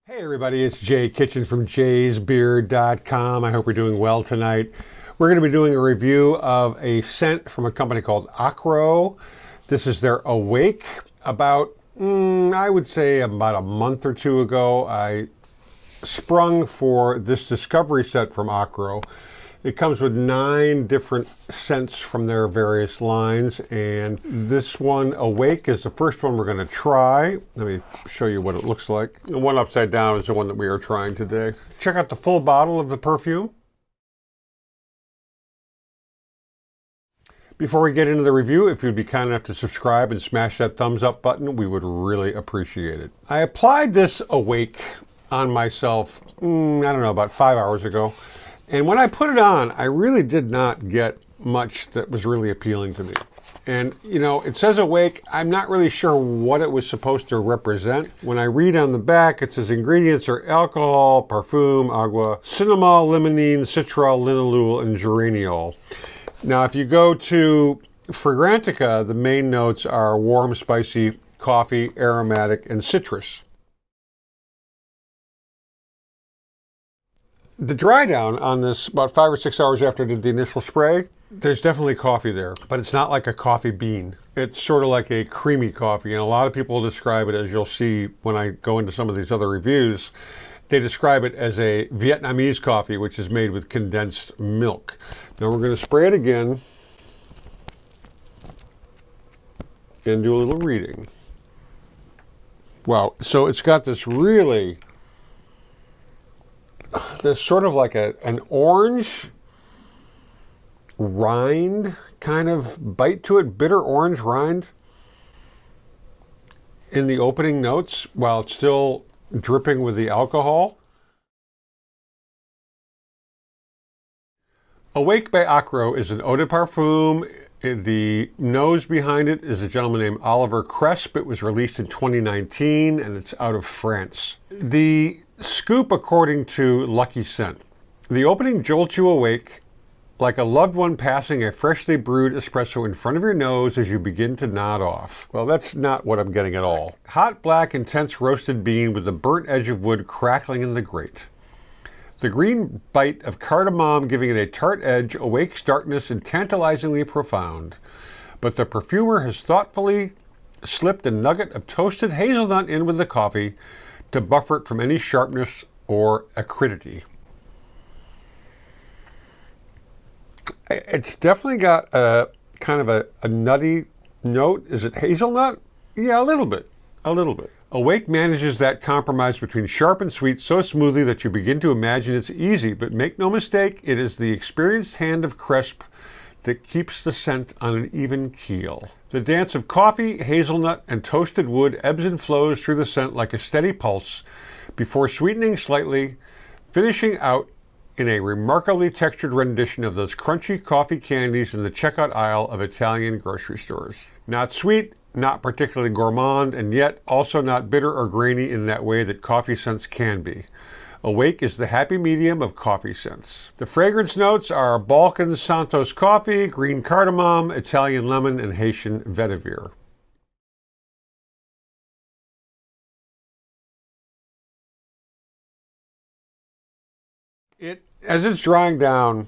Hey everybody, it's Jay Kitchen from jaysbeard.com. I hope you're doing well tonight. We're going to be doing a review of a scent from a company called Akro. This is their Awake. I would say about a month or two ago, I sprung for this discovery set from Akro. It comes with 9 different scents from their various lines, and this one, Awake, is the first one we're going to try. Let me show you what it looks like. The one upside down is the one that we are trying today. Check out the full bottle of the perfume. Before we get into the review, if you'd be kind enough to subscribe and smash that thumbs up button, we would really appreciate it. I applied this Awake on myself, I don't know, about 5 hours ago. And when I put it on, I really did not get much that was really appealing to me. And, you know, it says Awake. I'm not really sure what it was supposed to represent. When I read on the back, it says ingredients are alcohol, parfum, agua, cinnamol, limonene, citral, linalool, and geraniol. Now, if you go to Fragrantica, the main notes are warm, spicy, coffee, aromatic, and citrus. The dry down on this, about 5 or 6 hours after I did the initial spray, there's definitely coffee there, but it's not like a coffee bean. It's sort of like a creamy coffee, and a lot of people describe it, as you'll see when I go into some of these other reviews, they describe it as a Vietnamese coffee, which is made with condensed milk. Now we're going to spray it again and do a little reading. Wow, so it's got this really... There's sort of like an orange rind kind of bite to it, bitter orange rind in the opening notes while it's still dripping with the alcohol. Awake by Akro is an Eau de Parfum. The nose behind it is a gentleman named Olivier Cresp. It was released in 2019 and it's out of France. The scoop, according to Lucky Scent. The opening jolts you awake like a loved one passing a freshly brewed espresso in front of your nose as you begin to nod off. Well, that's not what I'm getting at all. Hot, black, intense roasted bean with the burnt edge of wood crackling in the grate. The green bite of cardamom giving it a tart edge awakes darkness and tantalizingly profound. But the perfumer has thoughtfully slipped a nugget of toasted hazelnut in with the coffee to buffer it from any sharpness or acridity. It's definitely got a kind of a nutty note. Is it hazelnut? Yeah, a little bit. Awake manages that compromise between sharp and sweet so smoothly that you begin to imagine it's easy, but make no mistake, it is the experienced hand of Cresp that keeps the scent on an even keel. The dance of coffee, hazelnut, and toasted wood ebbs and flows through the scent like a steady pulse before sweetening slightly, finishing out in a remarkably textured rendition of those crunchy coffee candies in the checkout aisle of Italian grocery stores. Not sweet, not particularly gourmand, and yet also not bitter or grainy in that way that coffee scents can be. Awake is the happy medium of coffee scents. The fragrance notes are Balkan Santos coffee, green cardamom, Italian lemon, and Haitian vetiver. As it's drying down,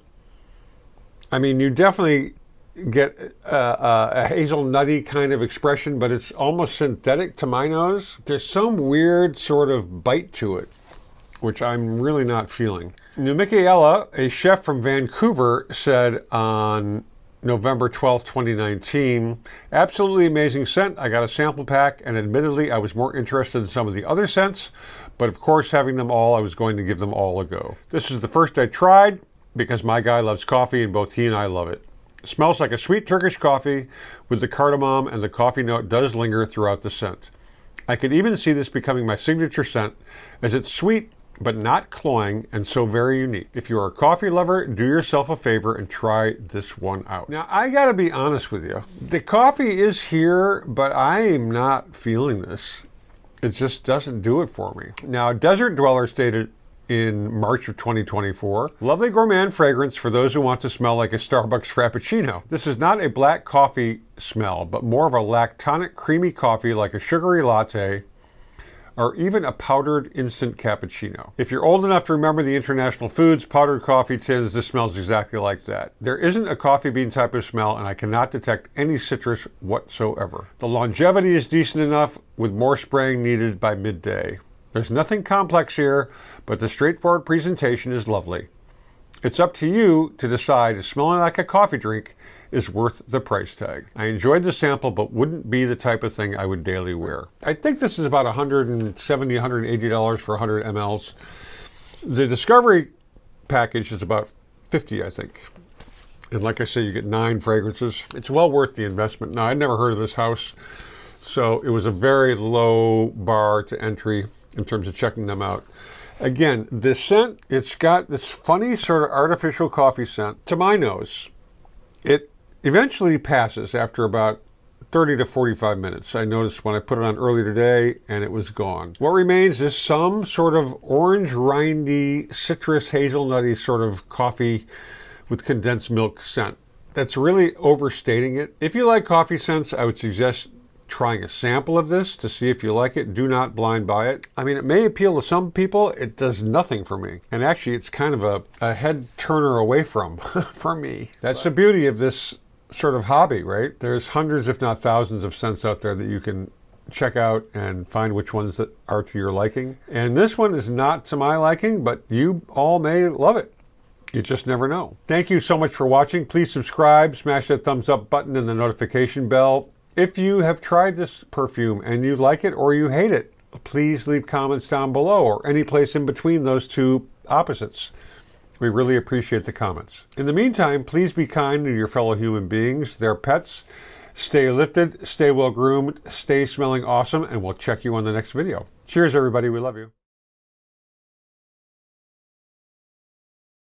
I mean, you definitely get a hazelnutty kind of expression, but it's almost synthetic to my nose. There's some weird sort of bite to it, which I'm really not feeling. Michaela, a chef from Vancouver, said on November 12th, 2019, absolutely amazing scent. I got a sample pack, and admittedly, I was more interested in some of the other scents, but of course, having them all, I was going to give them all a go. This is the first I tried because my guy loves coffee, and both he and I love it. It smells like a sweet Turkish coffee with the cardamom, and the coffee note does linger throughout the scent. I could even see this becoming my signature scent, as it's sweet but not cloying and so very unique. If you're a coffee lover, do yourself a favor and try this one out. Now, I gotta be honest with you. The coffee is here, but I am not feeling this. It just doesn't do it for me. Now, Desert Dweller stated in March of 2024, lovely gourmand fragrance for those who want to smell like a Starbucks Frappuccino. This is not a black coffee smell, but more of a lactonic creamy coffee like a sugary latte or even a powdered instant cappuccino. If you're old enough to remember the International Foods powdered coffee tins, this smells exactly like that. There isn't a coffee bean type of smell, and I cannot detect any citrus whatsoever. The longevity is decent enough, with more spraying needed by midday. There's nothing complex here, but the straightforward presentation is lovely. It's up to you to decide if smelling like a coffee drink is worth the price tag. I enjoyed the sample, but wouldn't be the type of thing I would daily wear. I think this is about $170, $180 for 100 mLs. The Discovery package is about $50, I think. And like I say, you get 9 fragrances. It's well worth the investment. Now, I'd never heard of this house, so it was a very low bar to entry in terms of checking them out. Again, the scent, it's got this funny sort of artificial coffee scent to my nose. It eventually passes after about 30 to 45 minutes. I noticed when I put it on earlier today and it was gone. What remains is some sort of orange, rindy, citrus, hazelnutty sort of coffee with condensed milk scent. That's really overstating it. If you like coffee scents, I would suggest trying a sample of this to see if you like it. Do not blind buy it. I mean, it may appeal to some people. It does nothing for me. And actually, it's kind of a head turner away from for me. That's the beauty of this sort of hobby, right? There's hundreds, if not thousands, of scents out there that you can check out and find which ones that are to your liking. And this one is not to my liking, but you all may love it. You just never know. Thank you so much for watching. Please subscribe, smash that thumbs up button and the notification bell. If you have tried this perfume and you like it or you hate it, please leave comments down below or any place in between those two opposites. We really appreciate the comments. In the meantime, please be kind to your fellow human beings, their pets. Stay lifted, stay well groomed, stay smelling awesome, and we'll check you on the next video. Cheers, everybody. We love you.